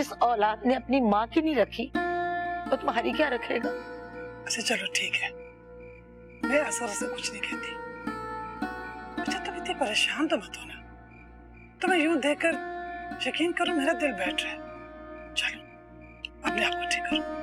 जिस औलाद ने अपनी माँ की नहीं रखी वो तुम्हारी क्या रखेगा? अच्छा चलो ठीक है, मैं असर से कुछ नहीं कहती। अच्छा तुम इतनी परेशान तो मत हो ना, तुम्हें यूं देखकर यकीन करो मेरा दिल बैठ रहा है। चलो अपने आप को ठीक करो।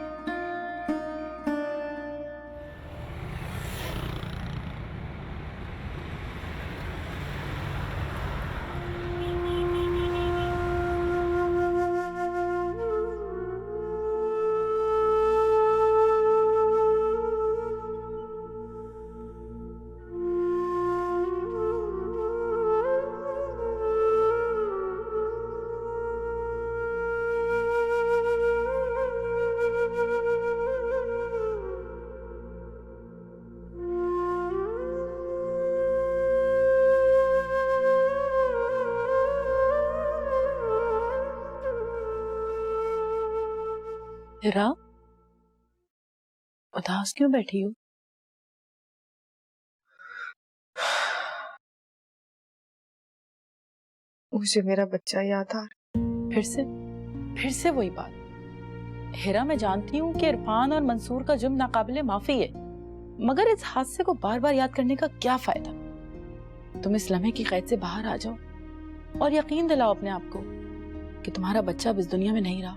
हिरा, उदास क्यों बैठी हो? मुझे मेरा बच्चा याद आ रहा। फिर से वही बात। हिरा, मैं जानती हूँ कि इरफान और मंसूर का जुर्म नाकाबिले माफी है, मगर इस हादसे को बार बार याद करने का क्या फायदा? तुम इस लम्हे की कैद से बाहर आ जाओ और यकीन दिलाओ अपने आप को कि तुम्हारा बच्चा अब इस दुनिया में नहीं रहा।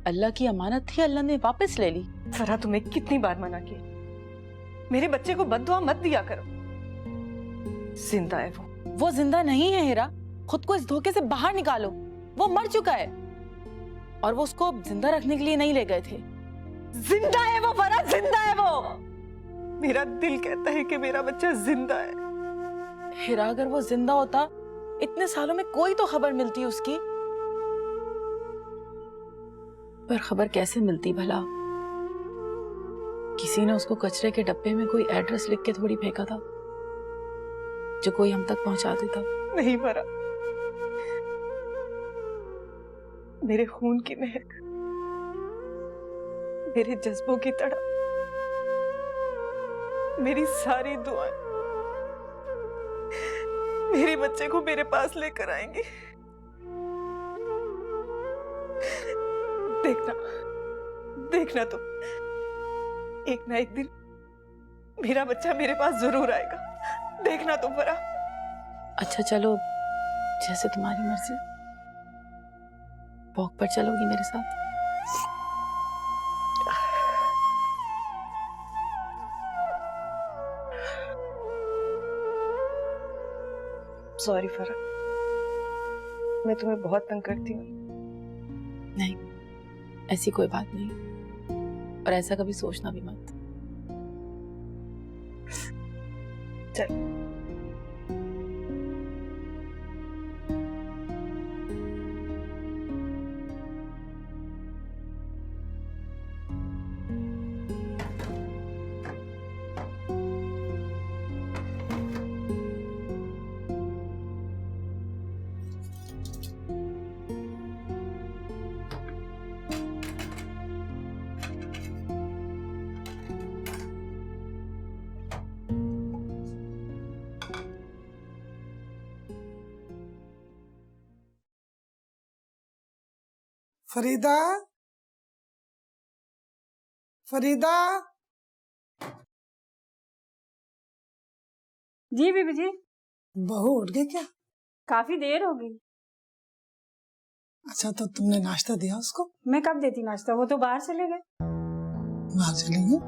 अल्लाह की अमानत थी, अल्लाह ने वापस ले ली। फरा, तुम्हें कितनी बार मना किया, मेरे बच्चे को बद्दुआ मत दिया करो। जिंदा है वो जिंदा नहीं है हिरा, खुद को इस धोखे से बाहर निकालो। वो मर चुका है और वो उसको जिंदा रखने के लिए नहीं ले गए थे। जिंदा है वो फरा, जिंदा है वो। मेरा दिल कहता है कि मेरा बच्चा जिंदा है। हिरा, अगर वो जिंदा होता इतने सालों में कोई तो खबर मिलती उसकी। पर खबर कैसे मिलती भला? किसी ने उसको कचरे के डब्बे में कोई एड्रेस लिख के थोड़ी फेंका था जो कोई हम तक पहुंचा देता। नहीं फरा, मेरे खून की महक, मेरे जज्बों की तड़प, मेरी सारी दुआएं मेरे बच्चे को मेरे पास लेकर आएंगी। देखना देखना तुम, एक ना एक दिन मेरा बच्चा मेरे पास जरूर आएगा। देखना तुम फरा। अच्छा चलो, जैसे तुम्हारी मर्जी। वॉक पर चलोगी मेरे साथ? सॉरी फरा, मैं तुम्हें बहुत तंग करती हूँ। नहीं, ऐसी कोई बात नहीं, और ऐसा कभी सोचना भी मत। चल। फरीदा, फरीदा। जी बीबी जी। बहू उठ गई क्या? काफी देर हो गई। अच्छा तो तुमने नाश्ता दिया उसको? मैं कब देती नाश्ता, वो तो बाहर चले गए। बाहर चली गई?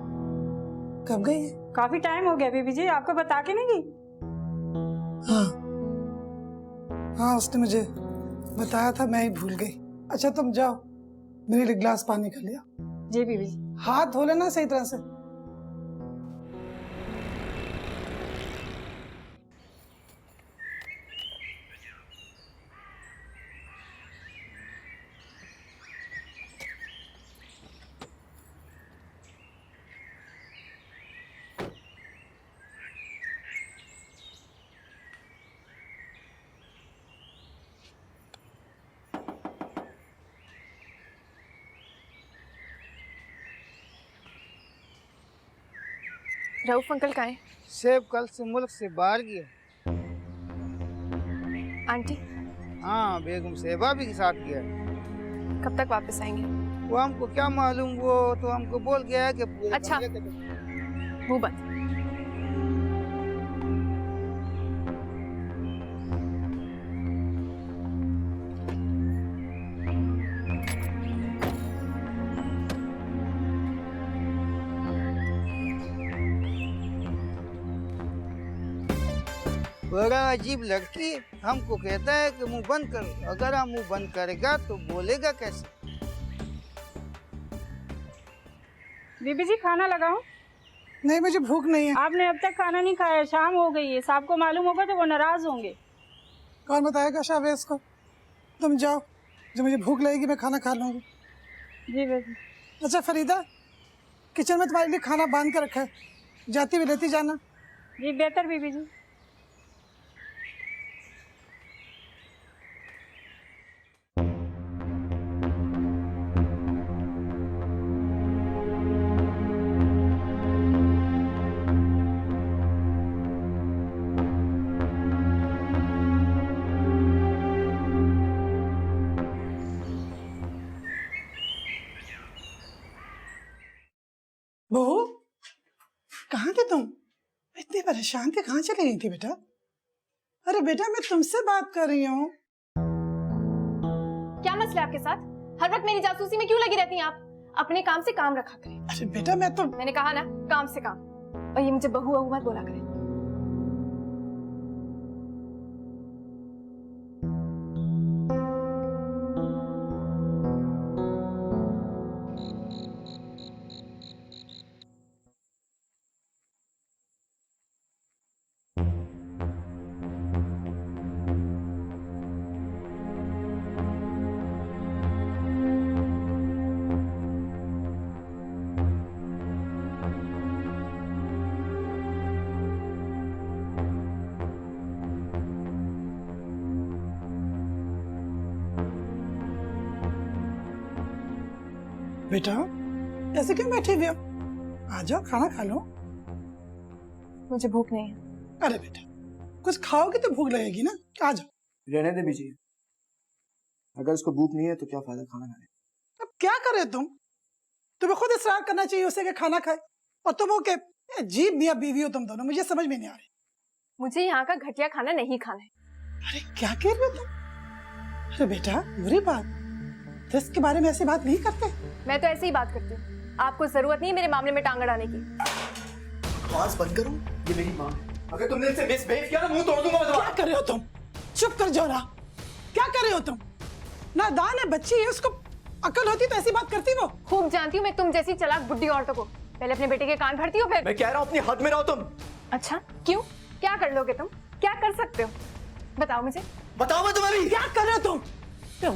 कब गई है? काफी टाइम हो गया बीबी जी, आपको बता के नहीं गई? हाँ हाँ, उसने मुझे बताया था, मैं ही भूल गई। अच्छा तुम जाओ, मेरे लिए गिलास पानी का लिया। जी बीबी जी। हाथ धो लेना सही तरह से। रऊफ अंकल कहाँ है? सेब कल से मुल्क से बाहर गया। आंटी? हाँ, बेगम सेबा भी के साथ गया। कब तक वापस आएंगे? वो हमको क्या मालूम, वो तो हमको बोल गया है कि पूरे अच्छा। कमरे के- मुंह बंद। बड़ा अजीब लड़की, हमको कहता है कि मुंह बंद करो। अगर हम मुंह बंद करेगा तो बोलेगा कैसे? बीबी जी खाना लगाऊं? नहीं, मुझे भूख नहीं है। आपने अब तक खाना नहीं खाया, शाम हो गई है। साहब को मालूम होगा तो वो नाराज होंगे। कौन बताएगा शाहवेज को? तुम जाओ, जब मुझे भूख लगेगी मैं खाना खा लूँगी। जी बेबी। अच्छा फरीदा, किचन में तुम्हारे लिए खाना बांध कर रखा है, जाती हुई लेती जाना। जी बेहतर बीबी जी। बहू, कहाँ थे तुम? इतनी परेशान थी, कहाँ चली गई थी बेटा? अरे बेटा मैं तुमसे बात कर रही हूँ। क्या मसला है आपके साथ? हर वक्त मेरी जासूसी में क्यों लगी रहती हैं आप? अपने काम से काम रखा करें। अरे बेटा मैं तो मैंने कहा ना, काम से काम। और ये मुझे बहू बहू मत बोला करें। बेटा ऐसे क्यों बैठी हुई हो? आ जाओ खाना खा लो। मुझे भूख नहीं है। अरे बेटा कुछ खाओगे तो भूख लगेगी ना, आ जाओ। रहने दे बीजी, अगर उसको भूख नहीं है तो क्या फायदा खाना खाने। अब क्या कर रहे हो तुम? तुम्हें खुद इसरार करना चाहिए उसे कि खाना खाए, और तुम हो के अजीब मियां बीवी हो तुम दोनों, मुझे समझ में नहीं आ रही। मुझे यहाँ का घटिया खाना नहीं खाना है। अरे क्या कह रहे हो तुम? अरे बेटा बुरी बात, तो इसके बारे में ऐसी बात नहीं करते। मैं तो ऐसे ही बात करती हूँ। आपको जरूरत नहीं है मेरे मामले में टांग अड़ाने की। आवाज बंद करो, ये मेरी माँ है। अगर तुमने इनसे मिसबिहेव किया तो मुंह तोड़ दूंगा मैं। क्या कर रहे हो तुम? चुप कर जाओ ना। क्या कर रहे हो तुम? नादान है, बच्ची है, उसको अकल होती तो ऐसी बात करती वो। खूब जानती हूँ मैं तुम जैसी चालाक बुड्ढी औरतों को। पहले अपने बेटे के कान भरती हो फिर। मैं कह रहा हूँ अपनी हद में रहो तुम। अच्छा क्यों? क्या कर लोगे तुम? क्या कर सकते हो? बताओ मुझे। बताओ मैं तुम्हें भी। क्या कर रहे हो तुम?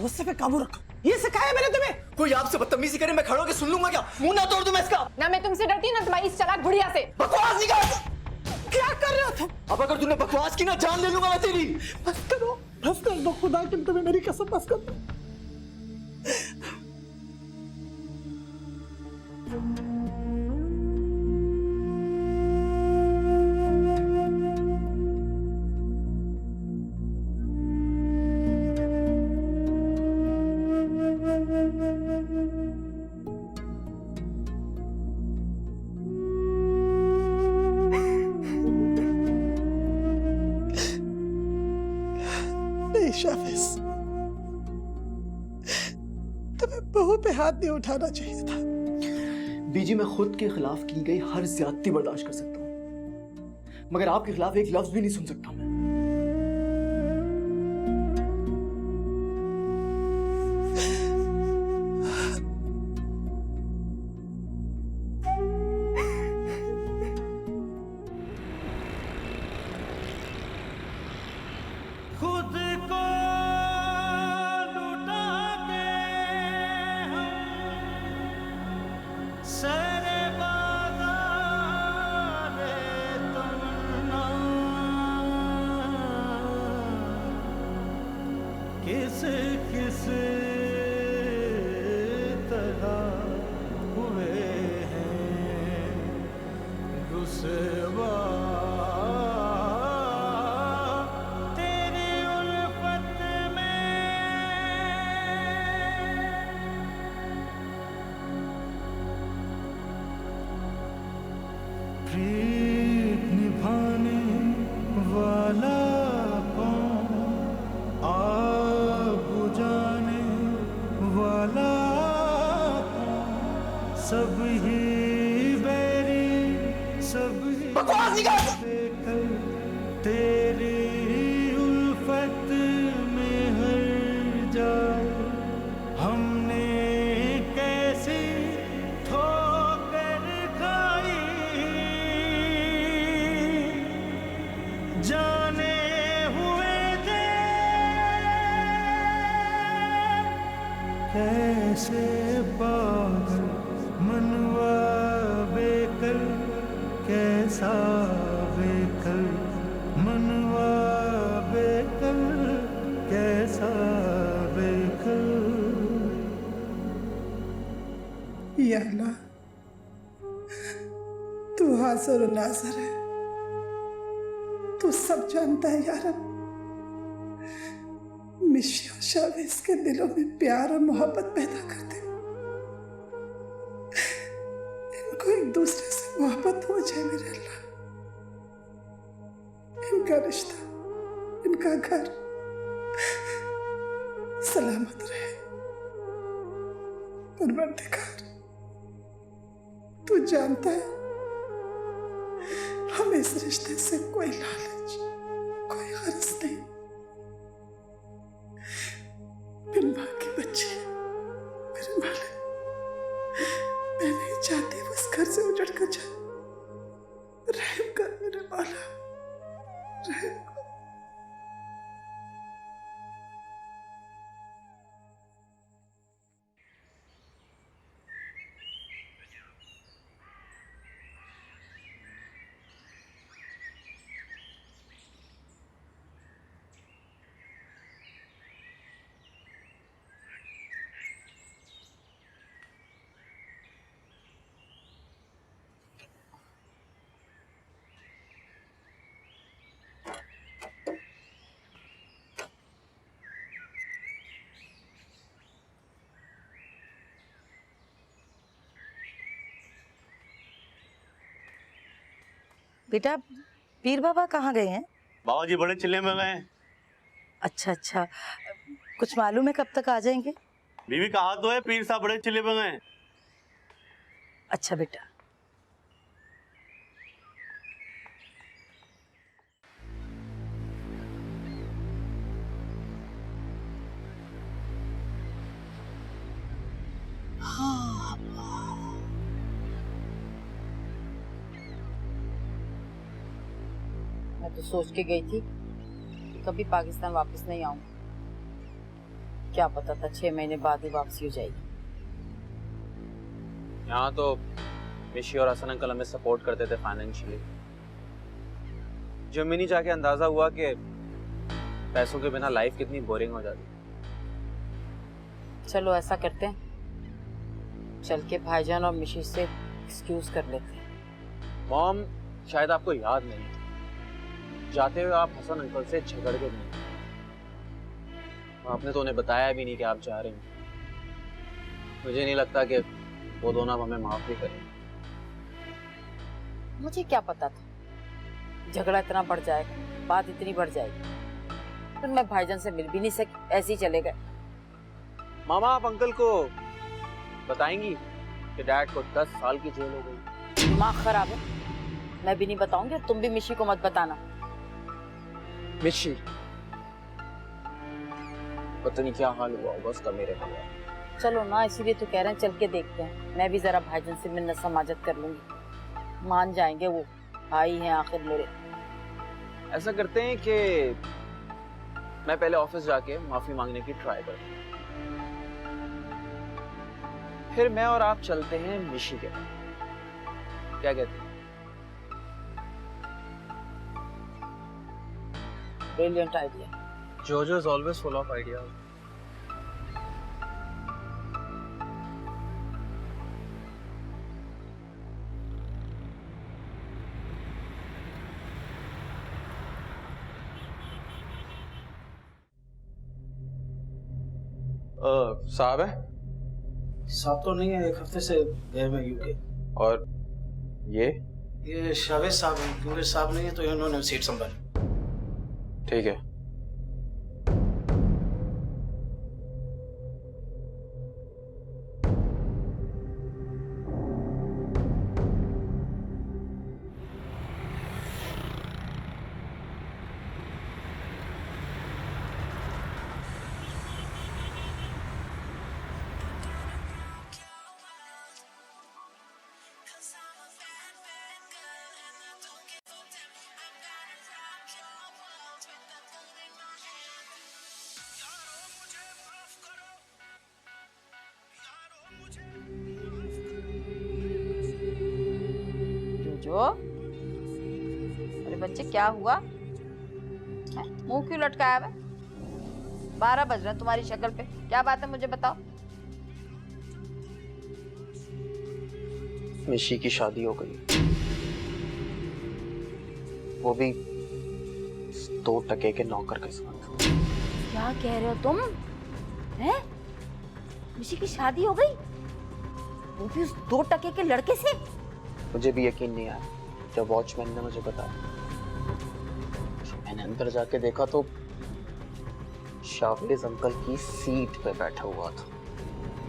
गुस्से पे काबू रखो, ये सिखाया मैंने तुम्हें। कोई आपसे बदतमीजी करे मैं खड़ा होकर सुन लूंगा क्या? मुंह ना तोड़ दूं मैं इसका। ना मैं तुमसे डरती ना तुम्हारी इस चालाक बुढ़िया से। बकवास नहीं कर। क्या कर रहे हो तुम? अब अगर तूने बकवास की ना जान ले लूंगा मैं तेरी। बस करो, बस कर दो, खुदा की तुम्हें मेरी कसम, बस कर दो। शाफिज, तुम्हें बहू पे हाथ नहीं उठाना चाहिए था। बीजी मैं खुद के खिलाफ की गई हर ज्यादती बर्दाश्त कर सकता हूँ, मगर आपके खिलाफ एक लफ्ज भी नहीं सुन सकता मैं। वाला कौन, आग बुझाने वाला कौन, सब ही बैरी सब ही बेकल, तेरी उल्फत में हर जाए हमने कैसी ठोकर खाई, जाने हुए थे कैसे पागल मनवा बेकल, कैसा बेकल मनवा बेकल, कैसा बेकल। या अल्लाह, तू हाजिर और नाज़िर है, तू सब जानता है यार। मिशी और शावेज के दिलों में प्यार और मोहब्बत पैदा कर दे, इनको एक दूसरे से मोहब्बत हो जाए मेरे अल्लाह। इनका रिश्ता, इनका घर सलामत रहे। परवरदिगार, तू जानता है हमें इस रिश्ते से कोई लालच, कोई गर्ज नहीं। बिन माँ की बच्ची मेरे मालिक, मैं नहीं चाहती वो इस घर से उजड़ कर जाए। रहम कर मेरे माला, रहम कर। बेटा, पीर बाबा कहाँ गए हैं? बाबा जी बड़े चिल्ले में गए हैं। अच्छा अच्छा, कुछ मालूम है कब तक आ जाएंगे? बीवी कहा तो है पीर साहब बड़े चिल्ले में गए हैं। अच्छा बेटा। मैं तो सोच के गई थी कि कभी पाकिस्तान वापस नहीं आऊंगी। क्या पता था 6 महीने बाद ही वापसी हो जाएगी। यहाँ तो मिशी और हसन अंकल हमें सपोर्ट करते थे फाइनेंशियली। जब मिनी जाके अंदाजा हुआ कि पैसों के बिना लाइफ कितनी बोरिंग हो जाती। चलो ऐसा करते हैं, चल के भाईजान और मिशी से एक्सक्यूज कर लेते हैं। मॉम, शायद आपको याद नहीं, जाते हुए आप हसन अंकल से झगड़ के गए। आपने तो उन्हें बताया भी नहीं कि आप जा रहे हैं। मुझे नहीं लगता कि वो दोनों अब हमें माफ भी करें। मुझे क्या पता था झगड़ा इतना बढ़ जाएगा, बात इतनी बढ़ जाएगी। फिर मैं भाईजान से मिल भी नहीं सकी, ऐसे ही चले गए। मामा, आप अंकल को बताएंगी कि डैड को 10 साल की जेल हो गई। दिमाग खराब है? मैं भी नहीं बताऊंगी, तुम भी मिशी को मत बताना। मिशी, पता नहीं क्या हाल हुआ होगा उसका मेरे लिए। चलो ना, इसीलिए तो कह रहे हैं चल के देखते हैं। मैं भी जरा भाईजान से मिलना समाजत कर लूंगी, मान जाएंगे वो, भाई हैं आखिर मेरे। ऐसा करते हैं कि मैं पहले ऑफिस जाके माफी मांगने की ट्राई करता हूँ, फिर मैं और आप चलते हैं मिशी के। क्या कहते हैं? Brilliant idea. Jojo is always full of ideas. साहब है? साहब तो नहीं है, एक हफ्ते से गए हुए यूके। और ये शावेज साहब हैं, क्योंकि साहब नहीं है तो इन्होंने सीट संभाली। ठीक है। जो अरे बच्चे क्या हुआ? मुंह क्यों लटकाया हुआ? 12 बज रहे हैं तुम्हारी शक्ल पे, क्या बात है मुझे बताओ। मिशी की शादी हो गई, वो भी 2 टके के नौकर के साथ। क्या कह रहे हो तुम? हैं? मिशी की शादी हो गई, वो भी उस 2 टके के लड़के से? मुझे भी यकीन नहीं आया जब वॉचमैन ने मुझे बताया। मैंने अंदर जाके देखा तो शावेज अंकल की सीट पे बैठा हुआ था,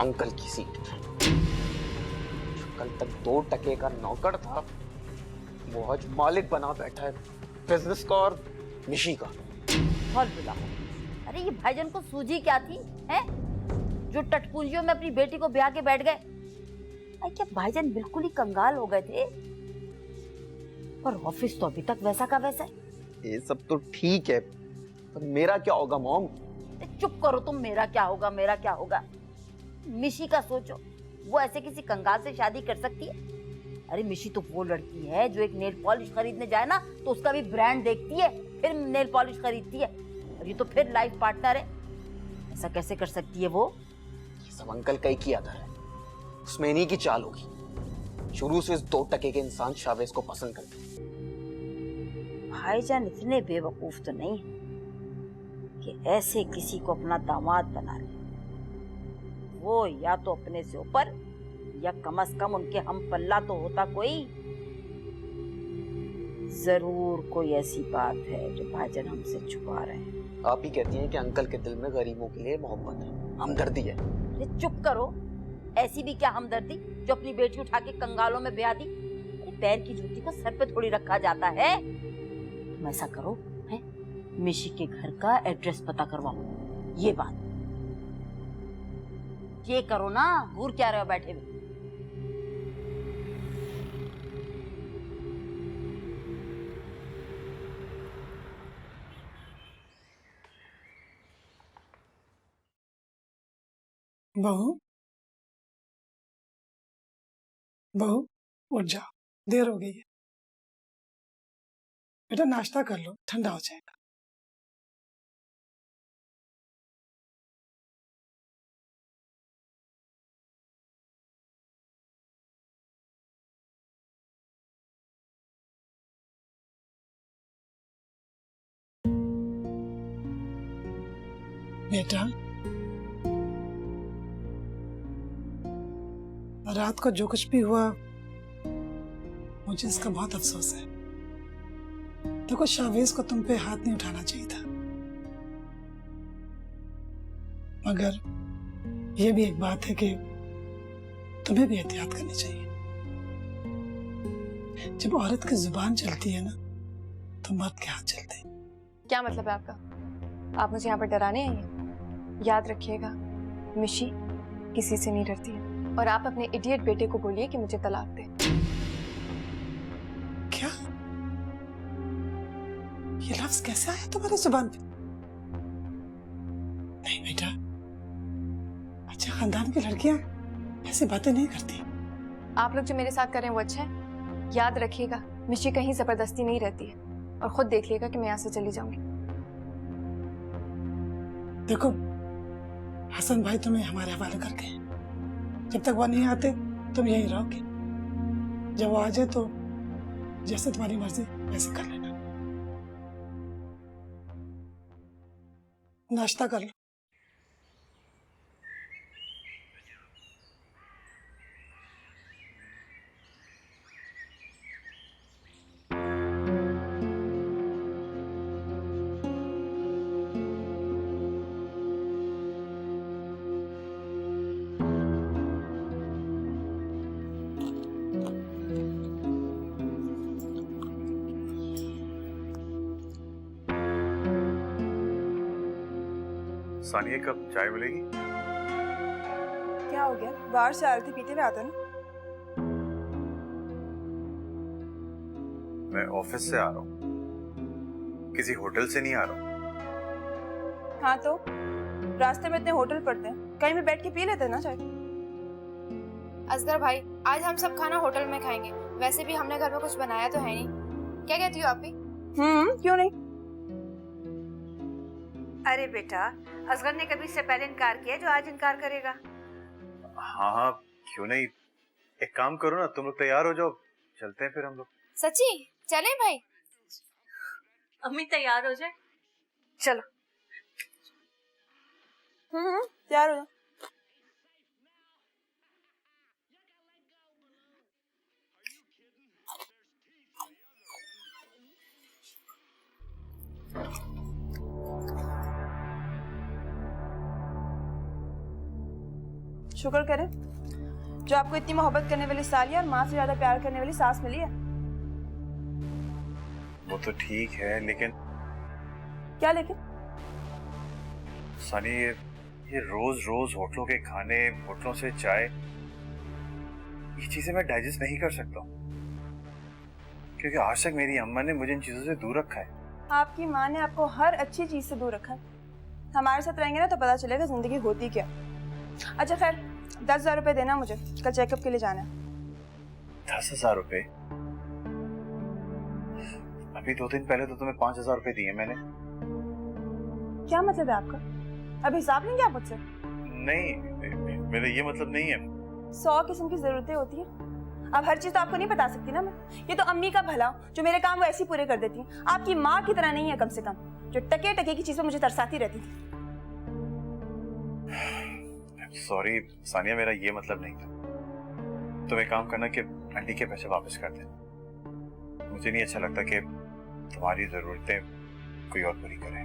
अंकल की सीट पे। कल तक 2 टके का नौकर था, वो आज मालिक बना बैठा है बिजनेस का और मिशी का। बहुत बुला। अरे ये भाईजान को सूझी क्या थी, हैं? जो टटपुंजियों में अपनी बेटी को ब्याह के बैठ गए। क्या भाईजान बिल्कुल ही कंगाल हो गए थे? पर ऑफिस तो अभी तक वैसा का वैसा है। ये सब तो ठीक है, पर मेरा क्या होगा मॉम? चुप करो तुम, मेरा क्या होगा मेरा क्या होगा। मिशी का सोचो, वो ऐसे किसी कंगाल से शादी कर सकती है? अरे मिशी तो वो लड़की है जो एक नेल पॉलिश खरीदने जाए ना तो उसका भी ब्रांड देखती है, फिर नेल पॉलिश खरीदती है। और ये तो फिर लाइफ पार्टनर है, ऐसा कैसे कर सकती है वो? ये सब अंकल का ही किया था, उसमें इन्हीं की चाल होगी। शुरू से इस 2 टके के इंसान शावेज को पसंद करते। भाईजान इतने बेवकूफ तो नहीं है कि ऐसे किसी को अपना दामाद बना ले। वो या तो अपने से ऊपर या कम से कम उनके हम पल्ला तो होता कोई। जरूर कोई ऐसी बात है जो भाईजान हमसे छुपा रहे हैं। आप ही कहती हैं कि अंकल के दिल में गरीबों के लिए मोहब्बत है, हमदर्दी है। अरे चुप करो, ऐसी भी क्या हमदर्दी जो अपनी बेटी उठा के कंगालों में ब्याह दी? अरे पैर की जूती को सर पे थोड़ी रखा जाता है। तुम ऐसा करो, है मिशी के घर का एड्रेस पता करवाओ। ये बात ये करो ना, घूर क्या रहे हो बैठे हुए? बहू बहू उठ जाओ, देर हो गई है। बेटा नाश्ता कर लो, ठंडा हो जाएगा। बेटा रात को जो कुछ भी हुआ मुझे इसका बहुत अफसोस है। देखो शावेज को तुम पे हाथ नहीं उठाना चाहिए था, मगर यह भी एक बात है कि तुम्हें भी एहतियात करनी चाहिए। जब औरत की जुबान चलती है ना तो मर्द के हाथ चलते हैं। क्या मतलब है आपका? आप मुझे यहाँ पर डराने आई हैं? याद रखिएगा, मिशी किसी से नहीं डरती है। और आप अपने इडियट बेटे को बोलिए कि मुझे तलाक दे। क्या? ये लफ्ज कैसे आया तुम्हारी जुबान पे? नहीं बेटा, अच्छे खानदान की लड़कियां ऐसी बातें नहीं करती। आप लोग जो मेरे साथ कर रहे हैं वो अच्छा है? याद रखिएगा, मिशी कहीं जबरदस्ती नहीं रहती है। और खुद देख लिएगा कि मैं यहाँ से चली जाऊंगी। देखो हसन भाई तुम्हें हमारे हवाले करके हैं। जब तक वो नहीं आते तुम यहीं रहोगे। जब वो आ जाए तो जैसे तुम्हारी मर्जी वैसे कर लेना। नाश्ता कर लो। सानिया कब चाय मिलेगी? क्या हो गया? बाहर से आ रहे थे, पीते हुए आता ना। मैं ऑफिस से आ रहा हूँ, किसी होटल से नहीं आ रहा हूँ। हाँ तो रास्ते में इतने होटल पड़ते हैं, कहीं भी बैठ के पी लेते ना चाय। असगर भाई, आज हम सब खाना होटल में खाएंगे। वैसे भी हमने घर में कुछ बनाया तो है नहीं। क्या कहती हो आप भी? क्यों नहीं? अरे बेटा, असगर ने कभी इससे पहले इनकार किया जो आज इनकार करेगा? हाँ हाँ, क्यों नहीं। एक काम करो ना, तुम लोग तैयार हो जाओ, चलते हैं फिर हम लोग। सच्ची चलें भाई? अम्मी तैयार हो जाए। चलो। तैयार हो जाओ। शुक्र करें जो आपको इतनी मोहब्बत करने वाली सालिया और माँ से ज्यादा प्यार करने वाली सास मिली है। वो तो ठीक है, लेकिन क्या लेकिन? सनी, ये रोज रोज होटलों के खाने, होटलों से चाय, ये चीजें मैं डाइजेस्ट नहीं कर सकता हूँ, क्योंकि आज तक मेरी अम्मा ने मुझे इन चीजों से दूर रखा है। आपकी माँ ने आपको हर अच्छी चीज से दूर रखा है। हमारे साथ रहेंगे ना तो पता चलेगा जिंदगी होती क्या। अच्छा खैर, 10,000 रुपए देना मुझे, कल चेकअप के लिए जाना है। 10,000 रुपए? अभी 2 दिन पहले तो तुम्हें 5,000 रुपए दिए मैंने। क्या मतलब है आपका? अब हिसाब लेंगे आप मुझसे? नहीं, मेरा ये मतलब नहीं है। 100 किस्म की जरूरतें होती हैं। अब हर चीज तो आपको नहीं बता सकती ना मैं। ये तो अम्मी का भला, जो मेरे काम वो ऐसे पूरे कर देती हैं। आपकी माँ की तरह नहीं है कम से कम, जो टके टके की चीज पे मुझे तरसाती रहती थी। सॉरी सानिया, मेरा ये मतलब नहीं था। तुम एक काम करना कि आंटी के पैसे वापस कर देना। मुझे नहीं अच्छा लगता कि तुम्हारी जरूरतें कोई और पूरी करे।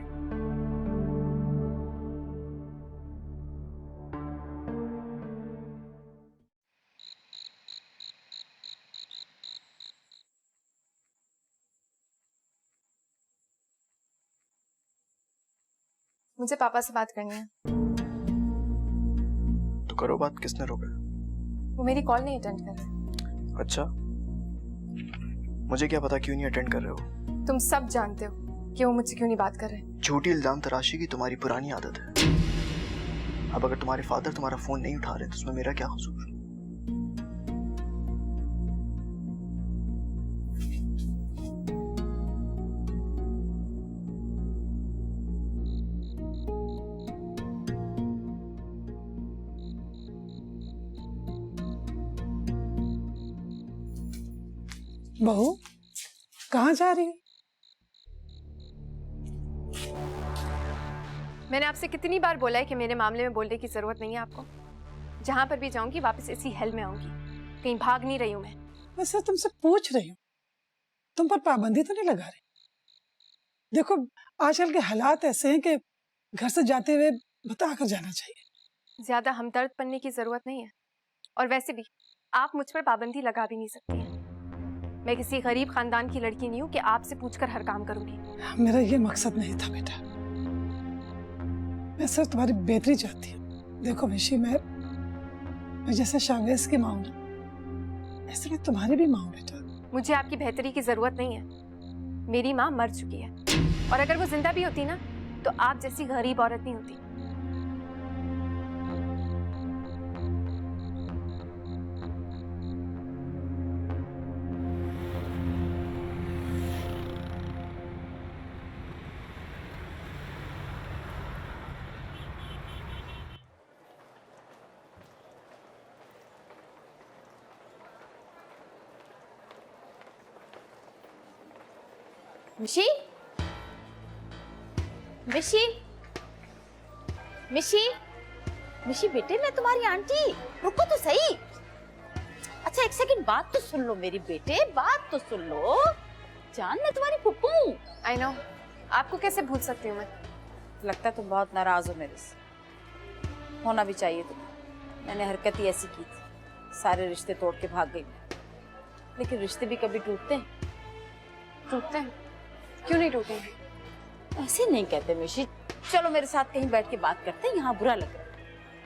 मुझे पापा से बात करनी है। तो करो बात, किसने रोका? वो मेरी कॉल नहीं अटेंड कर रहे। अच्छा, मुझे क्या पता क्यों नहीं अटेंड कर रहे हो? तुम सब जानते हो कि वो मुझसे क्यों नहीं बात कर रहे। झूठी इल्जाम तराशी की तुम्हारी पुरानी आदत है। अब अगर तुम्हारे फादर तुम्हारा फोन नहीं उठा रहे तो उसमें मेरा क्या कसूर? बहू, कहाँ जा रही हो? मैंने आपसे कितनी बार बोला है कि मेरे मामले में बोलने की जरूरत नहीं है आपको। जहां पर भी जाऊंगी वापस इसी हेल में आऊंगी, कहीं भाग नहीं रही हूं मैं। वैसे तुमसे पूछ रही हूँ, तुम पर पाबंदी तो नहीं लगा रही? देखो आजकल के हालात ऐसे हैं कि घर से जाते हुए बता कर जाना चाहिए। ज्यादा हमदर्द बनने की जरूरत नहीं है, और वैसे भी आप मुझ पर पाबंदी लगा भी नहीं सकती हैं। मैं किसी गरीब खानदान की लड़की नहीं हूँ कि आपसे पूछकर हर काम करूंगी। मेरा ये मकसद नहीं था बेटा, मैं सिर्फ तुम्हारी बेहतरी चाहती हूँ। देखो मिशी, मैं जैसे शावेज की माँ हूँ ना, ऐसे मैं तुम्हारी भी माँ हूँ बेटा। मुझे आपकी बेहतरी की जरूरत नहीं है। मेरी माँ मर चुकी है, और अगर वो जिंदा भी होती ना तो आप जैसी गरीब औरत नहीं होती। मिशी, मिशी, मिशी, मिशी बेटे, मैं तुम्हारी आंटी। रुको तो सही। अच्छा एक सेकंड, बात तो सुन लो मेरी बेटे, बात तो सुन लो। जान, मैं तुम्हारी फुप्पू हूँ। आई नो, आपको कैसे भूल सकती हूँ मैं? लगता तुम बहुत नाराज हो मेरे से। होना भी चाहिए तुम्हें। मैंने हरकत ही ऐसी की थी, सारे रिश्ते तोड़ के भाग गई। लेकिन रिश्ते भी कभी टूटते हैं। टूटते हैं? क्यों नहीं टूटेंगे? ऐसे नहीं कहते मिशी, चलो मेरे साथ कहीं बैठ के बात करते हैं, यहाँ बुरा लग रहा है।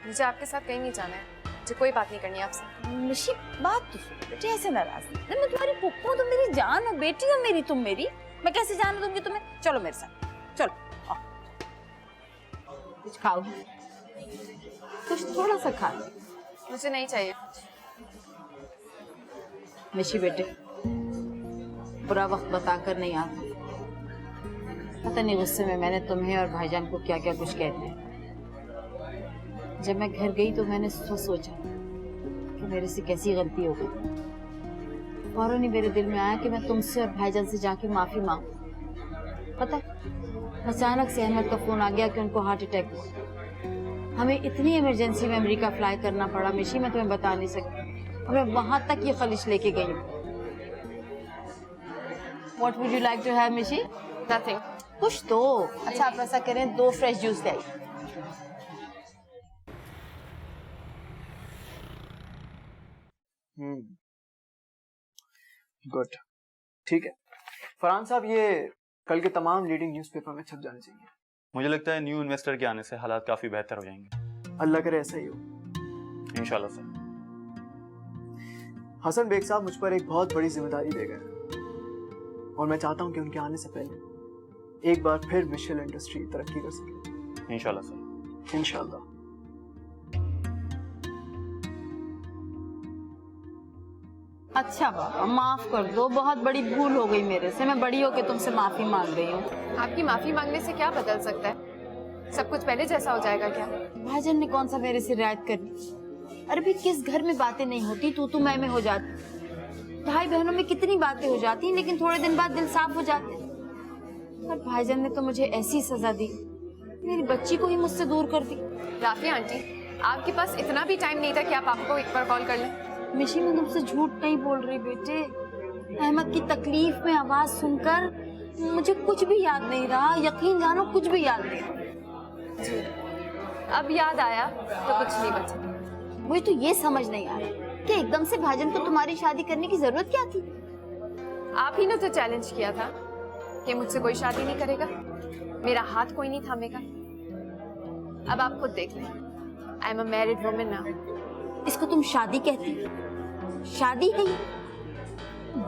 मुझे आपके साथ कहीं नहीं जाना है, मुझे कोई बात नहीं करनी आपसे। निशी बात तो सुन बेटे, ऐसे नाराज नहीं। मैं तुम्हारी पुप्पो हूँ, तुम मेरी जान हो, बेटी हो मेरी, तुम मेरी। मैं कैसे जान दूंगी तुम्हें? चलो मेरे साथ, चलो आओ। कुछ खाओ, कुछ थोड़ा सा खा लो। मुझे नहीं चाहिए। निशी बेटे, बुरा वक्त बताकर नहीं आता। पता नहीं गुस्से में मैंने तुम्हें और भाईजान को क्या क्या कुछ कह दिया। जब मैं घर गई तो मैंने सोचा कि मेरे से कैसी गलती हो गई। फौरन ही मेरे दिल में आया कि मैं तुमसे और भाईजान से जाके माफी मांगू। पता है, अचानक से अहमद का फोन आ गया कि उनको हार्ट अटैक हुआ। हमें इतनी इमरजेंसी में अमेरिका फ्लाई करना पड़ा मिशी, मैं तुम्हें बता नहीं सकती। और मैं वहां तक ये खलिश लेके गई। What would you like to have, मिशी? Nothing. कुछ तो अच्छा, आप ऐसा करें 2 फ्रेश जूस ले आइए। गुड, ठीक है। फरहान साहब, ये कल के तमाम लीडिंग न्यूज़पेपर में छप जाने चाहिए। मुझे लगता है न्यू इन्वेस्टर के आने से हालात काफी बेहतर हो जाएंगे। अल्लाह करे ऐसा ही हो। इंशाल्लाह सर। हसन बेग साहब मुझ पर एक बहुत बड़ी जिम्मेदारी दे गए और मैं चाहता हूं कि उनके आने से पहले एक बार फिर मिशेल इंडस्ट्री तरक्की कर सके। इंशाल्लाह सर। इंशाल्लाह। अच्छा बाबा, माफ कर दो, बहुत बड़ी भूल हो गई मेरे से। मैं बड़ी होके तुमसे माफी मांग रही हूँ। आपकी माफी मांगने से क्या बदल सकता है? सब कुछ पहले जैसा हो जाएगा क्या? भाईजान ने कौन सा मेरे से रियायत करनी? अरे भी किस घर में बातें नहीं होती, तू मैं में हो जाती। भाई बहनों में कितनी बातें हो जाती, लेकिन थोड़े दिन बाद दिल साफ हो जाते। और भाईजान ने तो मुझे ऐसी सजा दी, मेरी बच्ची को ही मुझसे दूर कर दी। राफिया आंटी, आपके पास इतना भी टाइम नहीं था कि आप पापा को एक बार कॉल कर लें? मिशी, मैं तुमसे झूठ नहीं बोल रही बेटे। अहमद की तकलीफ में आवाज सुनकर मुझे कुछ भी याद नहीं रहा। यकीन जानो, कुछ भी याद नहीं रहा। जी, अब याद आया तो कुछ नहीं बचा। मुझे तो ये समझ नहीं आ रहा कि एकदम से भाईजान को तुम्हारी शादी करने की जरूरत क्या थी? आप ही ने तो चैलेंज किया था कि मुझसे कोई शादी नहीं करेगा, मेरा हाथ कोई नहीं थामेगा। अब आप खुद देख लें, I am a married woman now. इसको तुम शादी कहती? शादी है ये?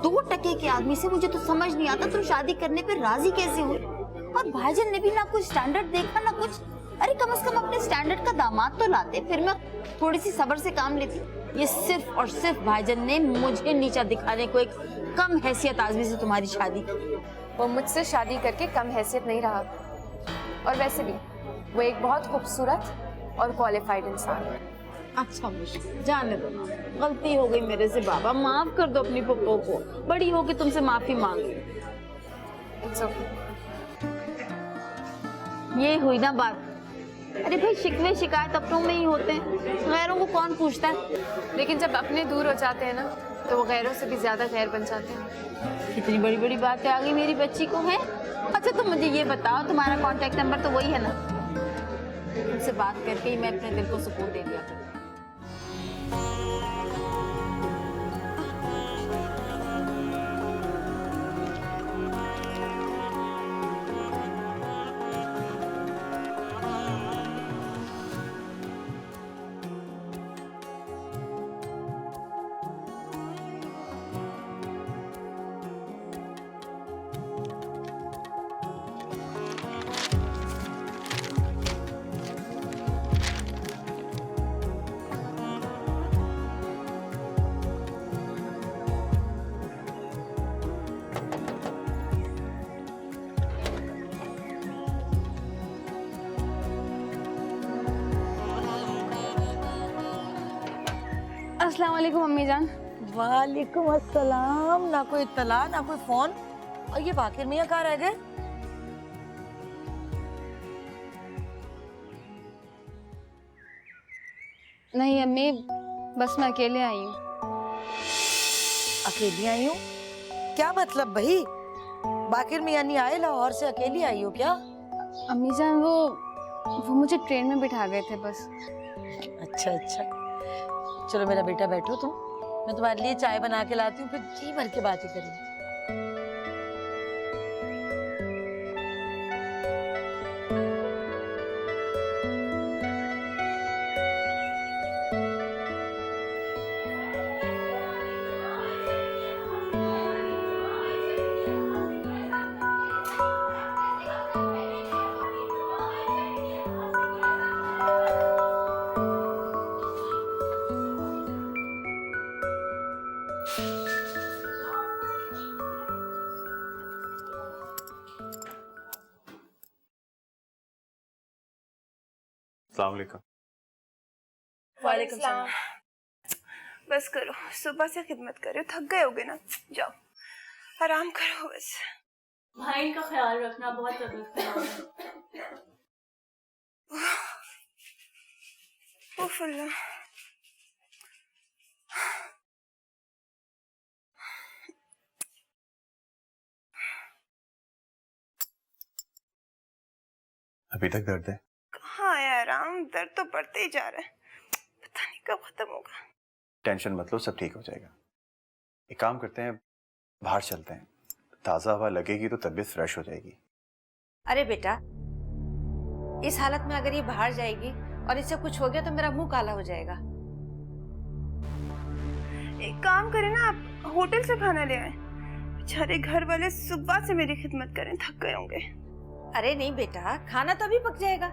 2 टके के आदमी से मुझे तो समझ नहीं आता तुम शादी करने पे राजी कैसे हो। और भाईजान ने भी ना कुछ स्टैंडर्ड देखा ना कुछ। अरे कम से कम अपने स्टैंडर्ड का दामाद तो लाते, फिर मैं थोड़ी सी सब्र से काम लेती। ये सिर्फ और सिर्फ भाईजान ने मुझे नीचा दिखाने को एक कम हैसियत आदमी से तुम्हारी शादी की। वो मुझसे शादी करके कम हैसियत नहीं रहा, और वैसे भी वो एक बहुत खूबसूरत और क्वालिफाइड इंसान है। अच्छा मुश्किल, जाने दो, गलती हो गई मेरे से बाबा, माफ कर दो अपनी पप्पो को। बड़ी हो के तुमसे माफी मांग रही। It's okay. ये हुई ना बात। अरे भाई, शिकवे शिकायत अपनों में ही होते हैं, गैरों को कौन पूछता है? लेकिन जब अपने दूर हो जाते हैं ना, तो वो गैरों से भी ज्यादा गैर बन जाते हैं। कितनी बड़ी बड़ी बातें आ गई मेरी बच्ची को है। अच्छा तुम मुझे ये बताओ, तुम्हारा कांटेक्ट नंबर तो वही है ना? तुमसे बात करके ही मैं अपने दिल को सुकून दे दिया करूं। अस्सलाम वालेकुम अम्मी जान। वालेकुम अस्सलाम। ना कोई इत्तला ना कोई फोन। और ये बाकिर मियाँ कहाँ रह गए? नहीं अम्मी, बस मैं अकेले आई हूँ। अकेली आई हूँ? क्या मतलब भाई? बाकिर मियाँ नहीं आए, लाहौर से अकेली आई हो क्या? अम्मी जान, वो मुझे ट्रेन में बिठा गए थे बस। अच्छा अच्छा, चलो मेरा बेटा बैठो तुम, मैं तुम्हारे लिए चाय बना के लाती हूँ, फिर जी भर के बातें करेंगे। अस्सलाम वालेकुम। वालेकुम सलाम। बस करो, सुबह से खिदमत कर रहे हो, थक गए होगे ना, जाओ आराम करो बस। भाई का ख्याल रखना, बहुत तबीयत खराब है। उफ अल्लाह। अभी तक दर्द है? कहाँ है आराम, दर्द तो बढ़ते ही जा रहा है, पता नहीं कब खत्म होगा। टेंशन मत लो, सब ठीक हो जाएगा। एक काम करते हैं, बाहर चलते हैं, ताज़ा हवा लगेगी तो तबीयत फ्रेश हो जाएगी। अरे बेटा, इस हालत में अगर ये बाहर जाएगी और इससे कुछ हो गया तो मेरा मुंह काला हो जाएगा। एक काम करें ना, आप होटल से खाना ले आए। बेचारे घर वाले सुबह से मेरी खिदमत करें, थक गए होंगे। अरे नहीं बेटा, खाना तो अभी पक जाएगा,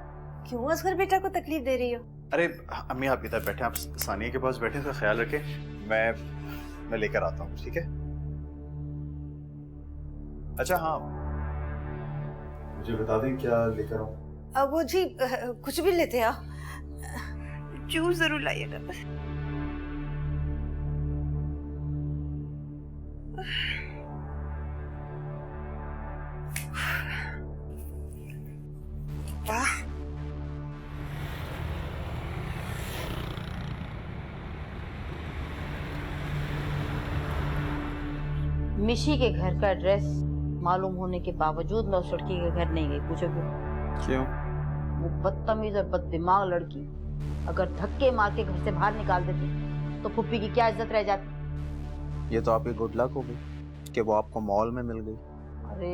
क्यों असगर बेटा को तकलीफ दे रही हो? अरे अम्मी, आप इधर बैठे, आप सानिया के पास बैठे, तो ख्याल रखें, मैं लेकर आता हूँ, ठीक है? अच्छा हाँ, मुझे बता दें क्या लेकर आऊँ? वो जी कुछ भी लेते आओ। जूस जरूर लाइएगा बस। वाह, मिशी के घर का एड्रेस मालूम होने के बावजूद मैं उस लड़की के घर नहीं गई। पूछो क्यों? वो बदतमीज और बददिमाग लड़की अगर धक्के मार के घर से बाहर निकाल देती तो फुप्पी की क्या इज्जत रह जाती। ये तो आपकी गुड लक हो गई कि वो आपको मॉल में मिल गई। अरे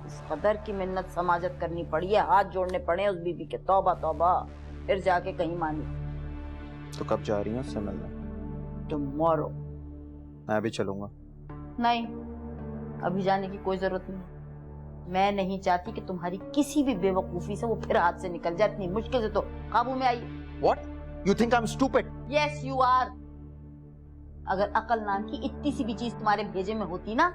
इस कदर की मिन्नत समाजत करनी पड़ी है, हाथ जोड़ने पड़े उस बीबी के, तौबा तौबा, फिर जाके कहीं मानी। तो कब जा रही हैं उससे मिलने? टुमारो। मैं भी चलूंगा। नहीं, अभी जाने की कोई जरूरत नहीं। मैं नहीं चाहती कि तुम्हारी किसी भी बेवकूफी से वो फिर हाथ से निकल जाए। इतनी मुश्किल से तो काबू में आई। What? You think I'm stupid? Yes, you are. अगर अकल नाम की इतनी सी भी चीज तुम्हारे भेजे में होती ना,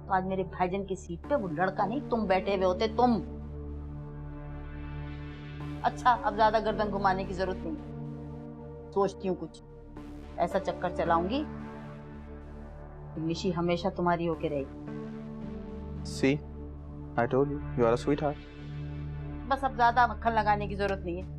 तो आज मेरे भाईजान की सीट पे वो लड़का नहीं तुम बैठे हुए होते। तुम। अच्छा, अब ज्यादा गर्दन घुमाने की जरूरत नहीं। सोचती हूँ कुछ ऐसा चक्कर चलाऊंगी कि निशी हमेशा तुम्हारी होके रहेगी। See, I told you, you are a sweetheart. बस अब ज्यादा मक्खन लगाने की जरूरत नहीं है।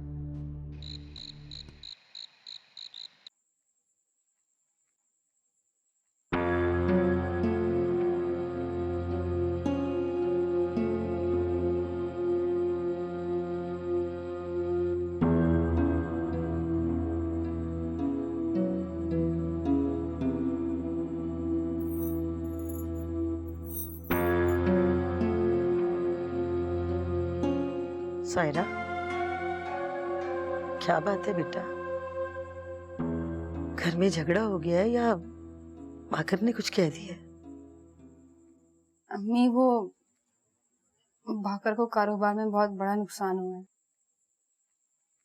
सायरा, क्या बात है बेटा? घर में झगड़ा हो गया है या भाकर ने कुछ कह दिया? अम्मी, वो भाकर को कारोबार में बहुत बड़ा नुकसान हुआ है।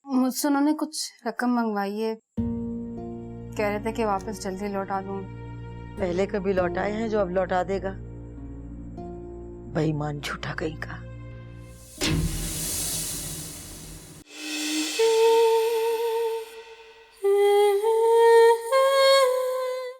मुझसे उन्होंने कुछ रकम मंगवाई है, कह रहे थे कि वापस जल्दी लौटा दूंगा। पहले कभी लौटाए हैं जो अब लौटा देगा? बेईमान झूठा कहीं का।